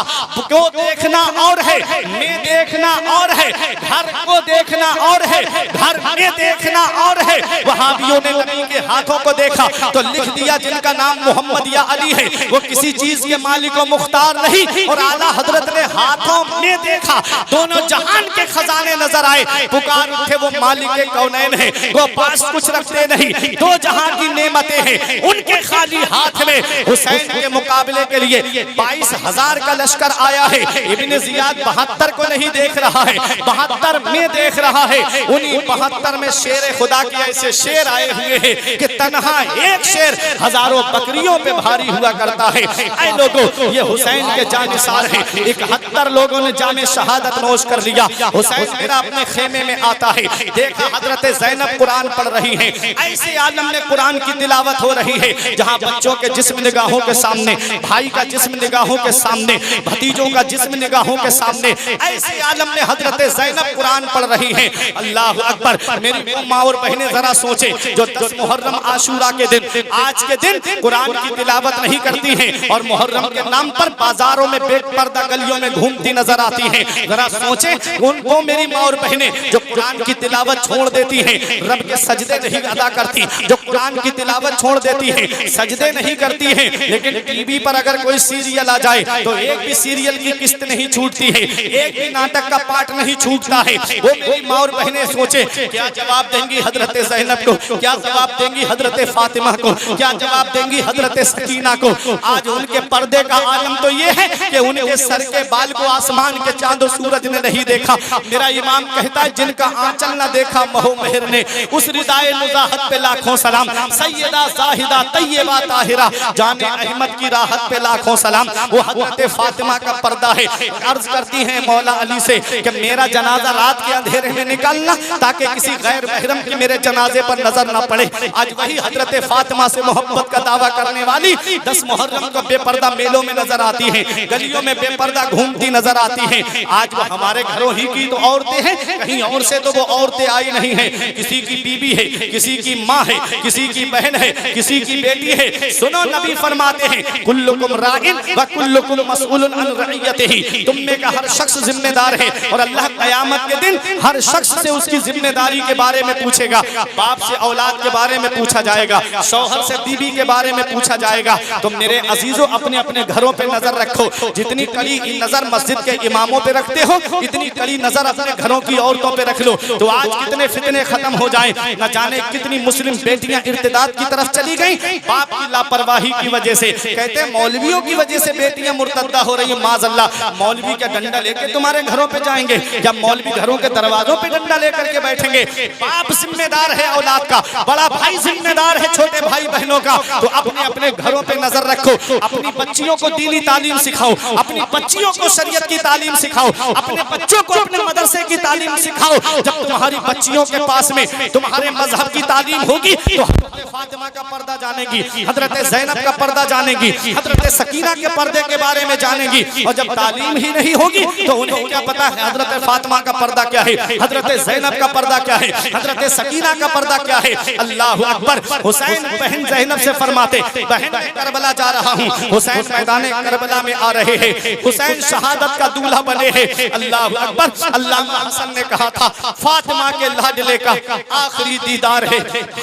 क्यों देखना और है, में देखना और है, घर को देखना और है, घर में देखना और है। वहाबियों ने नबी के हाथों को देखा तो लिख दिया जिनका नाम मोहम्मद या अली है, वो किसी चीज के मालिक और मुख्तार नहीं। और आला हजरत ने हाथों में देखा, दोनों जहान के खजाने नजर आए। पुकार उठे, वो मालिक कौनैन है, वो पास कुछ रखते नहीं, 2 जहान की नेमतें हैं उनके खाली हाथ में। हुसैन के मुकाबले के लिए 22,000 का लश्कर आया है। इब्ने जियाद 72 को नहीं देख रहा है, 72 में देख रहा है। उन्हीं 72 में शेर खुदा के ऐसे शेर आए हुए हैं कि तन्हा एक शेर हजारों बकरियों पे भारी हुआ करता है। ऐ लोगों, ये हुसैन के जानिसार हैं। 71 लोगों ने जामे शहादत नोश कर लिया। हुसैन मेरा अपने खेमे में आता है, देखा हजरत ज़ैनब कुरान पढ़ रही हैं। ऐसे आलम में कुरान की तिलावत हो रही है जहां बच्चों के जिस्म निगाहों के सामने, भाई का जिस्म निगाहों के सामने, भतीजों का जिस्म निगाहों के सामने, ऐसे आलम में हजरत ज़ैनब कुरान पढ़ रही हैं। अल्लाह अकबर। मेरी माँ और बहनें जरा सोचे, जो 10 मुहर्रम आशूरा के दिन, आज के दिन कुरान की तिलावत नहीं करती हैं और मुहर्रम के नाम पर बाजारों में बेपर्दा गलियों में घूमती नजर आती हैं, जरा सोचे उनको मेरी माँ और बहनें जो कुरान की तिलावत छोड़ देती हैं, रब के सजदे नहीं अदा करती, जो कुरान की तिलावत छोड़ देती हैं, सजदे नहीं करती हैं, लेकिन टीवी पर अगर कोई सीरियल आ जाए तो एक भी सीरियल की किस्त नहीं छूटती है, एक भी नाटक का पार्ट नहीं छूटता है। वो मेरी माँ और बहनें सोचे क्या जवाब देंगी हजरत ज़ैनब को, क्या जवाब देंगी हजरत फातिमा को, क्या जवाब देंगी हजरत सकीना को। आज उनके पर्दे का आलम तो ये है कि उनके सर के बाल को आसमान के चांद और सूरज ने नहीं देखा। मेरा इमाम कहता है जिनका आंचल न देखा महो मेहर ने, उस रिदाए मुजाहत पे लाखों सलाम। सैयदा जाहिदा तैयबा ताहिरा जाने अहमद की राहत पे लाखों सलाम। वो हज़रत फातिमा का पर्दा है। अर्ज करती हैं मौला अली से कि मेरा जनाजा रात के अंधेरे में निकालना ताकि किसी गैर महरम की मेरे जनाजे पर नजर न पड़े। आज वही हज़रत फातिमा से मोहब्बत का दावा करने वाली 10 मुहर्रम को बेपर्दा मेलों में नजर आती हैं, गलियों में बेपर्दा घूमती नजर आती हैं। आज वो हमारे घरों ही की तो औरतें हैं, कहीं और से तो वो औरतें आई नहीं हैं। किसी की बीबी है, किसी की माँ है, किसी की बहन है, किसी की बेटी है। सुनो नबी फरमाते हैं कुल्लुकुम राइन व कुल्लुकुम मसऊलुन अन रइयतिही। तुम में का हर शख्स जिम्मेदार है और अल्लाह क़यामत के दिन हर शख्स से उसकी जिम्मेदारी के बारे में पूछेगा। बाप से औलाद के बारे में पूछा जाएगा, शौहर से बीवी के बारे में पूछा जाएगा। तो मेरे अजीजों अपने अपने घरों पे नजर रखो। जितनी कड़ी नजर मस्जिद के इमामों पे रखते हो इतनी कड़ी नजर अपने घरों की औरतों पे रख लो। तो आज कितने फितने खत्म हो जाएं, न जाने कितनी मुस्लिम बेटियां इर्तिदाद की तरफ चली गईं बाप की लापरवाही की वजह से। कहते हैं मौलवियों की वजह से बेटियां मुर्तद्दा हो रही हैं। माज़अल्लाह, मौलवी का डंडा लेके तुम्हारे घरों पे जाएंगे या मौलवी घरों के दरवाजों पे डंडा लेकर के बैठेंगे? बाप जिम्मेदार है औलाद का, बड़ा भाई जिम्मेदार है छोटे भाई बहनों का। तो अपने अपने घरों पे नजर रखो, अपनी बच्चियों को दीनी तालीम सिखाओ, अपनी बच्चियों को शरीयत की तालीम सिखाओ, अपने बच्चों को अपने मदरसे की तालीम सिखाओ। जब तुम्हारी बच्चियों के पास में तुम्हारे मजहब की तालीम होगी तो हज़रत फातिमा का पर्दा जानेगी, हज़रत ज़ैनब का पर्दा जानेगी, हज़रत सकीना के पर्दे के बारे में जानेगी। और जब तालीम ही नहीं होगी तो उन्हें क्या पता है हज़रत फातिमा का पर्दा क्या है, हज़रत ज़ैनब का पर्दा क्या है, हज़रत सकीना का पर्दा क्या है। अल्लाहु अकबर। हुसैन बहन ज़ैनब से फरमाते बहन मैं करबला जा रहा हूँ। हुसैन मैदान करबला में आ रहे हैं, हुसैन शहादत का दूल्हा बने हैं। अल्लाहु अकबर। अल्लामा हसन ने कहा था फातिमा के लाडले का आखिरी दीदार है,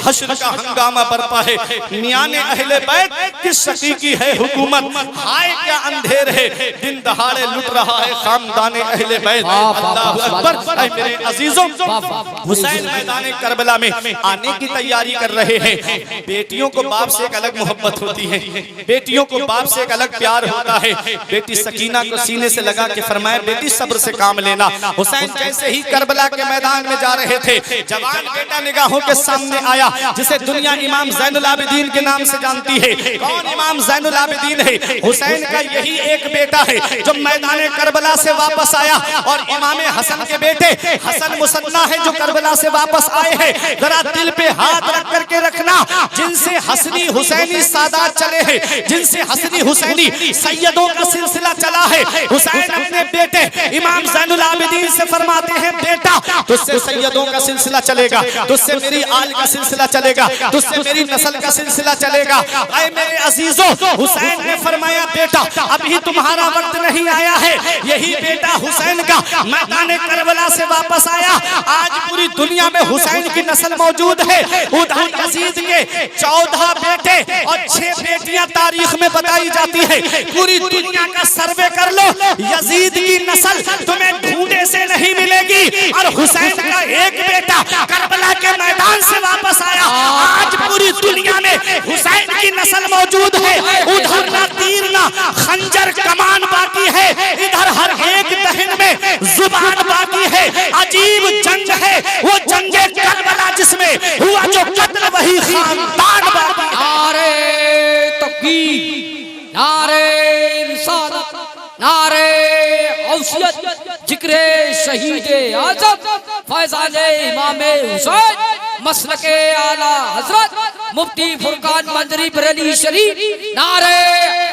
हश्र का हंगामा बरपा है। मियाने अहले बैत किस शकी की है हुकूमत, हाय क्या अंधेर है, दिन दहाड़े लुट रहा है खानदाने अहले बैत। अल्लाहु अकबर। ऐ मेरे अजीजों, हुसैन मैदान करबला में आने की तैयारी कर रहे हैं। बेटियों को बाप से एक अलग मोहब्बत होती है, बेटियों को बाप से एक अलग प्यार होता है। बेटी सकीना को सीने से लगा के फरमाया बेटी सब्र से काम लेना। हुसैन जैसे ही करबला के मैदान में जा रहे थे जवान बेटा निगाहों के सामने आया जिसे दुनिया इमाम ज़ैनुल आबिदीन के नाम से जानती है। कौन इमाम ज़ैनुल आबिदीन है? हुसैन का यही एक बेटा है जो मैदान करबला से वापस आया। और इमाम हसन के बेटे हसन मुसन्ना है जो करबला से वापस आए हैं। जरा दिल पे हाथ रख करके रखना, जिनसे हसनी हुसैनी सादात चले हैं, जिनसे हसनी हुसैनी सैयदों का सिलसिला चला है। हुसैन अपने बेटे इमाम ज़ैनुल आबिदीन से फरमाते हैं बेटा तुझसे सैयदों का सिलसिला चलेगा, तुझसे मेरी आल का सिलसिला चलेगा, तुझसे मेरी नस्ल का सिलसिला चलेगा। ऐ मेरे अजीजों, हुसैन ने फरमाया बेटा अभी तुम्हारा वक्त नहीं आया है। यही बेटा हुसैन का मैदान करबला से वापस आया। आज पूरी दुनिया में हुसैन की नस्ल मौजूद है। उधर यजीद के 14 बेटे और 6 बेटियां तारीख में बताई जाती है। पूरी दुनिया का सर्वे कर लो, यजीद की नस्ल तुम्हें ढूंढे से नहीं मिलेगी। और हुसैन का एक बेटा करबला के मैदान से वापस आया। आज पूरी दुनिया में हुसैन की नस्ल मौजूद है। उधर ना तीर ना खंजर कमान बाकी है, इधर हर एक दहन में जुबान बाकी है। अजीब जंग है वो जंगे करबला जिसमें हुआ जो कत्ल वही खानदान बाकी। नारे तकबीर, नारे रिसालत, नारे औसियत, जिक्रे शहीदे आज़म फैज़ाने इमामे हुसैन, मसलके आला हजरत मुफ्ती फुरकान मंजरी बरेली शरीफ, नारे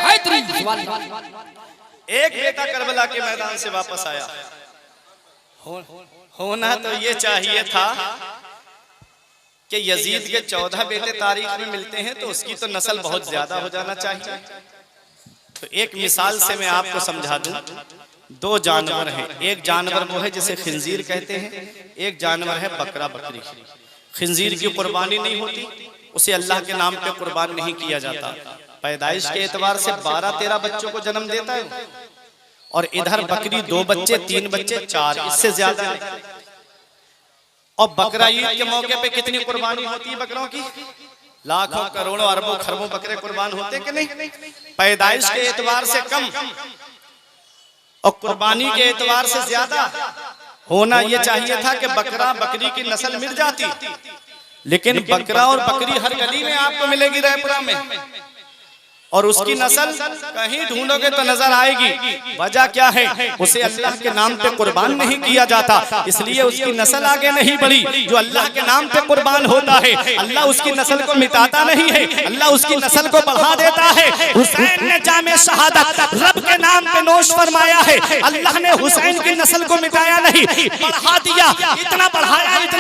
हैदरी। एक बेटा करबला के मैदान से वापस आया। होना तो ये चाहिए था कि यजीद के 14 बेटे तारीख में मिलते हैं तो उसकी तो नस्ल बहुत ज्यादा हो जाना चाहिए। तो एक मिसाल से मैं आपको समझा दूं। 2 जानवर हैं, एक जानवर वो है जिसे खिंजीर कहते हैं, एक जानवर है बकरा बकरी। खिंजीर की कुर्बानी नहीं होती, उसे अल्लाह के नाम पे कुर्बान नहीं किया जाता। पैदाइश के एतबार से 12-13 बच्चों को जन्म देता है। और इधर बकरी 2 बच्चे 3 बच्चे 4, इससे ज्यादा नहीं। और बकरा ईद के मौके पे कितनी कुर्बानी होती है बकरों की? लाखों करोड़ों अरबों खरबों बकरे कुर्बान होते कि नहीं? पैदाइश के एतबार से कम और कुर्बानी के एतबार से ज्यादा होना यह चाहिए था कि बकरा बकरी की नस्ल मिल जाती, लेकिन बकरा और बकरी हर गली में आपको मिलेगी रायपुरा में, और उसकी नस्ल कहीं ढूंढोगे तो नजर आएगी। वजह क्या है? उसे अल्लाह के नाम पे कुर्बान नहीं किया जाता, इसलिए उसकी नस्ल आगे नहीं बढ़ी। जो अल्लाह के नाम पे कुर्बान होता है, अल्लाह उसकी नस्ल को मिटाता नहीं है, अल्लाह उसकी नस्ल को बढ़ा देता है। हुसैन ने जामे शहादत रब के नाम पे नोश फरमाया है, अल्लाह ने हुसैन की नस्ल को मिटाया नहीं, बढ़ा दिया। इतना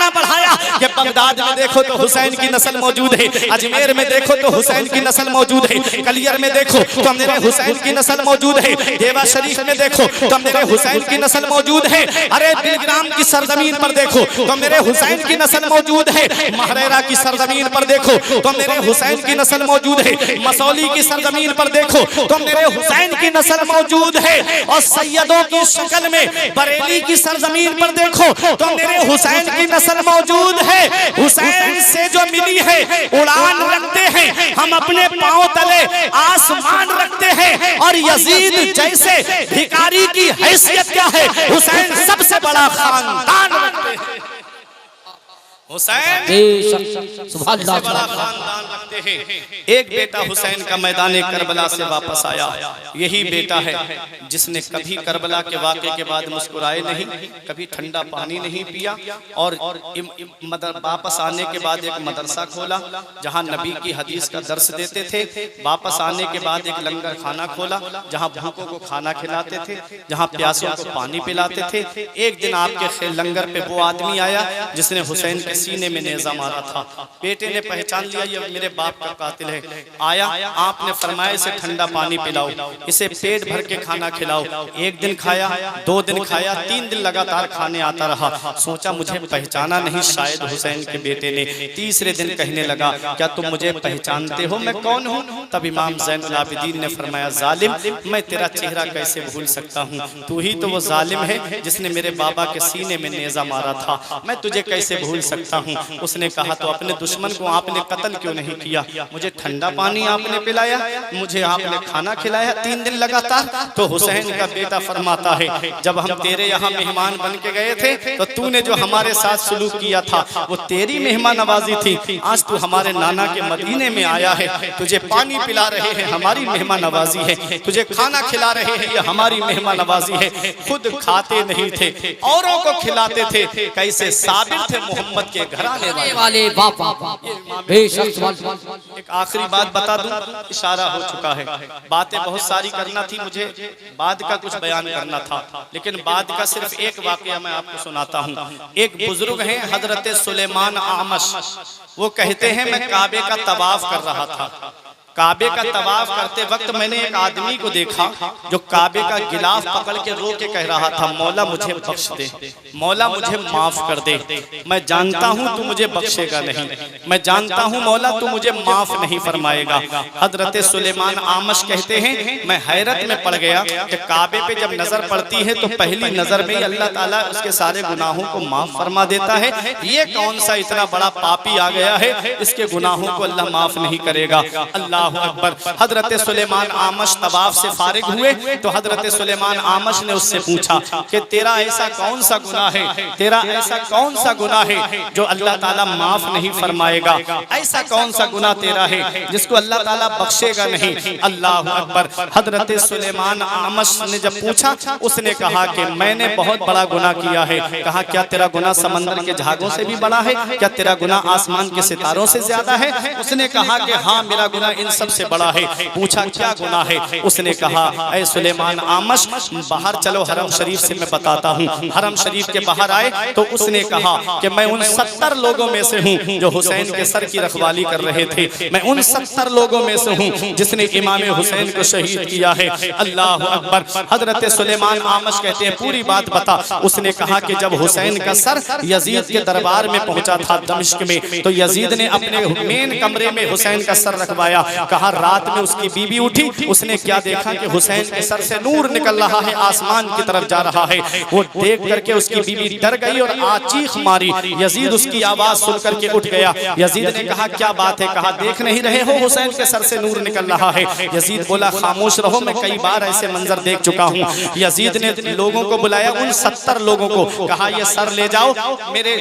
बढ़ाया कि बगदाद में देखो तो हुसैन की नस्ल मौजूद है, अजमेर में देखो तो हुसैन की नस्ल मौजूद है, कलियर में देखो तो मेरे हुसैन की नस्ल मौजूद है, देवा शरीफ में देखो तो मेरे हुसैन की नस्ल मौजूद है, अरे बिलग्राम की सरजमीन पर देखो तो मेरे हुसैन की नस्ल मौजूद है, महरेरा की सरजमीन पर देखो तो मेरे हुसैन की नस्ल मौजूद है, मसौली की सरजमीन पर देखो तो मेरे हुसैन की नस्ल मौजूद है, और सैयदों की शक्ल में बरेली की सरजमीन पर देखो तो मेरे हुसैन की नस्ल मौजूद है। हुसैन से जो मिली है उड़ान रखते हैं हम, अपने पांव तले आसमान रखते हैं, और यजीद जैसे भिखारी की हैसियत क्या है, हुसैन सबसे बड़ा खानदान रखते हैं। हुसैन सबसे बड़ा खानदान रखते हैं। एक बेटा हुसैन का मैदान करबला से वापस आया, यही बेटा है जिसने कभी करबला के वाक़े के बाद मुस्कुराए नहीं, कभी ठंडा पानी नहीं पिया, और वापस आने के बाद एक मदरसा खोला जहां नबी की हदीस का दर्स देते थे। वापस आने के बाद एक लंगर खाना खोला जहां भूखों को खाना खिलाते थे, जहां प्यासों को पानी पिलाते थे। एक दिन आपके लंगर पे वो आदमी आया जिसने हुसैन के सीने में नेज़ा मारा था। बेटे ने पहचान लिया ये मेरे बाप का कातिल है। आया, आपने फरमाया इसे ठंडा पानी पिलाओ, इसे पेट भर के खाना खिलाओ। एक दिन खाया, 2 दिन खाया, 3 दिन लगातार खाने आता रहा। सोचा मुझे पहचाना नहीं शायद हुसैन के बेटे ने। तीसरे दिन कहने लगा क्या तुम मुझे पहचानते हो, मैं कौन हूँ? तब इमाम ज़ैनुल आबिदीन ने फरमाया जालिम, मैं तेरा चेहरा कैसे भूल सकता हूँ, तू ही तो वो जालिम है जिसने मेरे बाबा के सीने में नेज़ा मारा था, मैं तुझे कैसे भूल सकता हूँ। उसने कहा तो अपने दुश्मन को आपने कत्ल क्यों नहीं किया? मुझे ठंडा पानी आपने पिलाया, मुझे आपने खाना खिलाया 3 दिन लगातार। तो हुसैन का बेटा फरमाता है जब हम तेरे यहाँ मेहमान बन के गए थे तो तूने जो हमारे साथ सलूक किया था वो तेरी मेहमान नवाजी थी। आज तू हमारे नाना के मदीने में आया है, तुझे पानी पिला रहे हैं, हमारी मेहमान नवाजी है, तुझे खाना खिला रहे हैं, ये हमारी मेहमान नवाजी है। खुद खाते नहीं थे, औरों को खिलाते थे। कैसे साबिर थे मोहम्मद के घराने वाले। एक आखिरी बात बता दूं, इशारा हो चुका है, बातें बहुत सारी करना थी मुझे, बाद का कुछ बयान करना था, लेकिन बाद का सिर्फ एक वाकया मैं आपको सुनाता हूं। एक बुजुर्ग हैं हजरत सुलेमान आमश, वो कहते हैं मैं काबे का तवाफ कर रहा था। काबे का तवाफ करते वक्त मैंने एक आदमी को देखा जो काबे का गिलाफ पकड़ के रो के कह रहा था मौला मुझे बख्श दे, मौला मुझे माफ कर दे, मैं जानता हूँ तू मुझे बख्शेगा नहीं, मैं जानता हूँ मौला तू मुझे माफ नहीं फरमाएगा। हजरत सुलेमान आमश कहते हैं मैं हैरत में पड़ गया कि काबे पे जब नजर पड़ती है तो पहली नजर में अल्लाह ताला उसके सारे गुनाहों को माफ फरमा देता है। ये कौन सा इतना बड़ा पापी आ गया है, इसके गुनाहों को अल्लाह माफ नहीं करेगा। अल्लाह अकबर। हजरत सुलेमान आमश तवाफ से फारिग हुए तो हजरत सुलेमान आमश ने उससे पूछा कि तेरा ऐसा कौन सा गुनाह है, तेरा ऐसा कौन सा गुनाह है जो अल्लाह ताला माफ नहीं फरमाएगा, ऐसा कौन सा गुनाह तेरा है जिसको अल्लाह ताला बख्शेगा नहीं। अल्लाह अकबर। हजरत सुलेमान आमश ने जब पूछा उसने कहा कि मैंने बहुत बड़ा गुनाह किया है। कहा क्या तेरा गुनाह समंदर के झागों से भी बड़ा है, क्या तेरा गुनाह आसमान के सितारों से ज्यादा है? उसने कहा कि हाँ मेरा गुनाह इन सबसे बड़ा है। पूछा क्या गुनाह है? उसने कहा ऐ सुलेमान आमश बाहर चलो हरम शरीफ से मैं बताता हूँ। हरम शरीफ के बाहर आए तो उसने कहा कि मैं उन 70 लोगों में से हूँ जो हुसैन के सर की रखवाली कर रहे थे, मैं उन 70 लोगों में से हूँ जिसने इमाम हुसैन को शहीद किया है। अल्लाह अकबर। हजरत सुलेमान आमश कहते हैं पूरी बात बता। उसने कहा कि जब हुसैन का सर यजीद के दरबार में पहुंचा था दमिश्क में, तो यजीद ने अपने मेन कमरे में हुसैन का सर रखवाया कहा रात में उसकी बीबी उठी, उसने क्या देखा कि हुसैन के सर से नूर निकल रहा है, आसमान की तरफ जा रहा है। वो देख करके उसकी बीबी डर गई और चीख मारी। यजीद उसकी आवाज सुन करके उठ गया। यजीद ने कहा क्या बात है? कहा देख नहीं रहे हो हुसैन के सर से नूर निकल रहा है। यजीद बोला खामोश रहो, मैं कई बार ऐसे मंजर देख चुका हूँ। यजीद ने लोगों को बुलाया, उन 70 लोगों को कहा ये सर ले जाओ, मेरे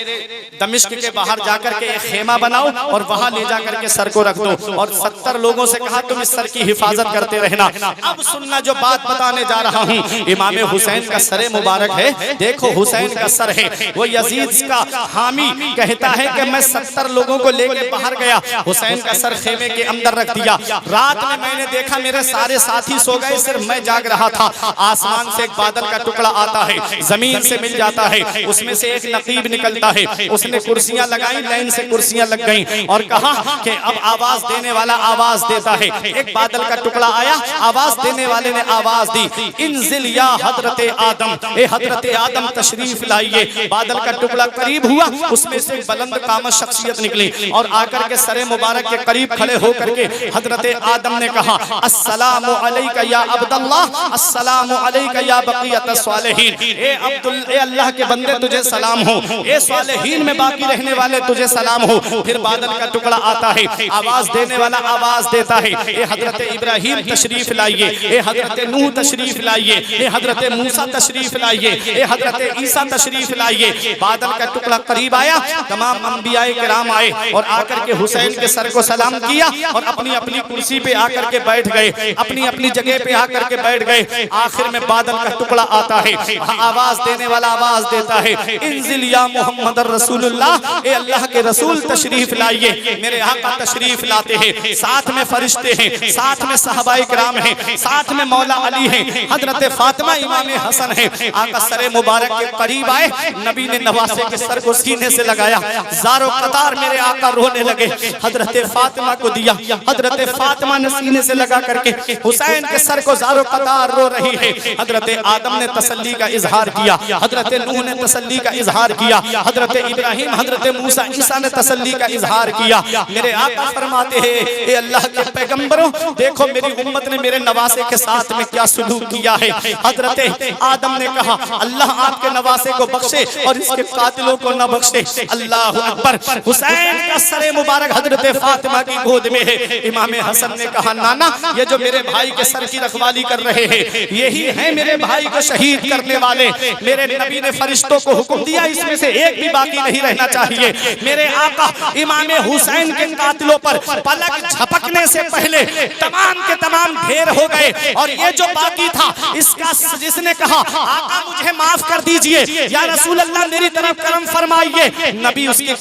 दमिश्क के बाहर जाकर के एक खेमा बनाओ और वहां ले जाकर के सर को रख दो। और 70 लोगों से कहा तुम इस सर की हिफाजत करते रहना। अब सुनना जो बात बताने जा रहा हूँ। इमाम हुसैन का सर मुबारक है, देखो हुसैन का सर है। वो यजीद का हामी कहता है कि मैं 70 लोगों को लेकर बाहर गया, हुसैन का सर खेमे के अंदर रख दिया। रात में मैंने देखा मेरे सारे साथी सो गए, सिर्फ मैं जाग रहा था। आसमान से एक बादल का टुकड़ा आता है, जमीन से मिल जाता है, उसमें से एक नकीब निकलता है। उसने कुर्सियां लगाई, लाइन से कुर्सियां लग गईं और कहा कि अब आवाज देने वाला आवाज देता है। एक बादल का टुकड़ा आया, आवाज देने वाले ने आवाज दी, इंजिल या हजरत आदम, ए हजरत आदम तशरीफ लाइए। बादल का टुकड़ा करीब हुआ, उसमें से बुलंद कामत शख्सियत निकली और आकर के सरे मुबारक के करीब खड़े होकर के हजरत आदम ने कहा अस्सलामु अलैका या अब्दुल्लाह, अस्सलामु अलैका या बक़ियत सालिहीन। ए अब्दुल, ए अल्लाह के बंदे तुझे सलाम हो, ए सालिहीन में बाकी रहने वाले तुझे सलाम हो। फिर बादल का टुकड़ा आता है, आवाज देने वाला आवाज देता है, ए हजरत इब्राहिम तशरीफ लाइए, ए हजरत नूह तशरीफ लाइए, ए हजरत मूसा तशरीफ लाइए, ए हजरत ईसा तशरीफ लाइए। बादल का टुकड़ा करीब आया, तमाम अंबियाए किराम आए और आकर के हुसैन के सर को सलाम किया और अपनी अपनी कुर्सी पे आकर के बैठ गए, अपनी अपनी जगह पे आकर के बैठ गए। आखिर में बादल का टुकड़ा आता है, आवाज देने वाला आवाज देता है, इंजिल या मोहम्मद रसूलुल्लाह, ए अल्लाह के रसूल तशरीफ लाइए। मेरे आका तशरीफ लाते हैं, साथ में फरिश्ते हैं, साथ में सहाबाए किराम हैं, साथ में मौला अली हैं, हजरत फातिमा इमाम हसन है। आका सरे मुबारक के करीब आए, नबी ने नवासे के सर को सीने से लगाया, ज़ारो कतार मेरे आका रोने लगे। हजरत फातिमा को दिया, हजरत फातिमा ने सीने से लगा करके हुसैन के सर को ज़ारो कतार रो रही है। हजरत आदम ने तसल्ली का इजहार किया, हजरत नूह ने तसल्ली का इजहार किया, हजरत इब्राहिम, हजरत मूसा, ईसा ने तसल्ली का इजहार किया। मेरे आका फरमाते हैं, ए अल्लाह के पैगंबरों, देखो मेरी उम्मत ने मेरे नवासे के साथ में क्या सुलूक किया है। हजरत आदम ने कहा अल्लाह आपके नवासे को बख्शे और इसके कातिलों को न बख्शे। अल्लाह अकबर। हुसैन का सरे मुबारक हजरत फातिमा की गोद में है। इमाम हसन ने कहा नाना, ये जो मेरे भाई के सर की रखवाली कर रहे हैं, यही है मेरे भाई को शहीद करने वाले। मेरे नबी ने फरिश्तों को हुक्म दिया, इसमें से एक भी बाकी नहीं रहना चाहिए। मेरे आका इमाम हुसैन के कातिलों पर पलक झपकने से पहले तमाम के तमाम ढेर हो गए और ये जो बाकी था इसका जिसने कहा आका मुझे माफ कर दीजिए या रसूल अल्लाह मेरी तरफ करम फरमाइए, नबी उसके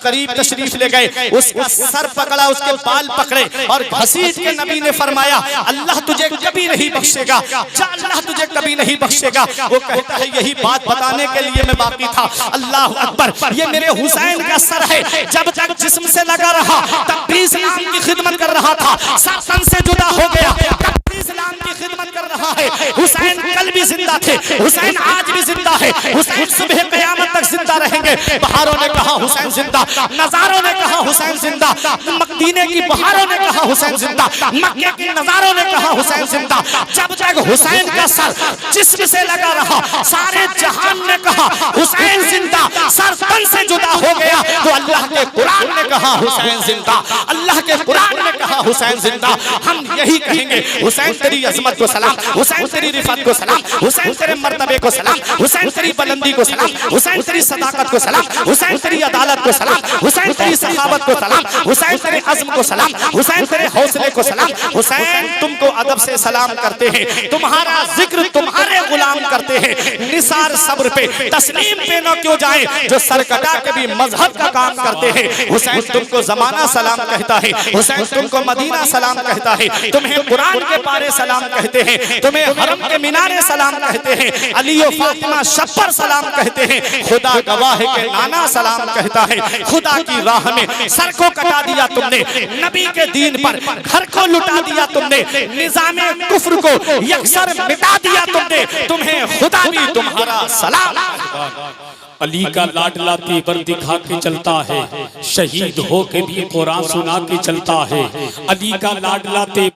करीब तशरीफ ले गए, उसका सर पकड़ा, उसके बाल पकड़े और घसीट के नबी ने फरमाया अल्लाह तुझे कभी नहीं बख्शेगा, अल्लाह तुझे कभी नहीं बख्शेगा। वो कहता है यही बात बताने के लिए मैं बाकी था। अल्लाह अकबर। ये मेरे हुसैन का सर है, जब तक जिस्म से लगा रहा तब भी इस्लाम की खिदमत कर रहा था, तन से जुदा हो गया तब भी इस्लाम की खिदमत कर रहा है। हुसैन कल भी जिंदा थे, हुसैन आज भी जिंदा है, हुसैन सुबह क़यामत तक जिंदा रहेंगे। बहारों ने कहा हुसैन जिंदा, नजारों ने कहा हुसैन जिंदा, मदीने की बहारों ने कहा हुसैन जिंदा, मक्के की नजारों ने कहा हुसैन जिंदा। जब तक हुसैन का सर जिस्म से लगा रहा, सारे जहान ने कहा हुसैन जिंदा, सर तन से जुदा हो गया तो अल्लाह के कुरान ने कहा हुसैन जिंदा, अल्लाह के कुरान ने कहा हुसैन जिंदा। हम यही कहेंगे हुसैन तेरी अजमत को सलाम, हुसैन तेरी रिफत को सलाम, हुसैन तेरे मर्तबे को सलाम, हुसैन तेरी बुलंदी को सलाम, हुसैन तेरी सदाकत को सलाम, हुसैन तेरी अदालत को सलाम, हुसैन तेरी सखावत को सलाम, हुसैन तेरे अज़्म को सलाम, हुसैन तेरे हौसले को सलाम। हुसैन तुमको अदब से सलाम करते हैं, तुम्हारा जिक्र तुम्हारे गुलाम करते हैं। निसार सब्र पे तस्लीम पे न क्यों जाए जो सरकटा के भी मजहब का काम करते हैं। हुसैन तुमको जमाना सलाम कहता है, हुसैन तुमको मदीना सलाम कहता है, तुम्हें कुरान के पारे सलाम कहते हैं, तुम्हें हरम के मीनारे सलाम कहते हैं, अली और फातिमा शब्बर सलाम कहते हैं, खुदा गवाह के नाना सलाम कहता है। खुदा की राह में सर को कटा दिया तुमने, नबी के दीन पर घर को लुटा दिया तुमने, निजामे कुफ्र को यकसर मिटा दिया तुमने, तुम्हें खुदा भी तुम्हारा सलाम। अली का लाडला तेवर दिखा के चलता है, शहीद हो के भी कुरान सुना के चलता है। अली का लाडला तेवर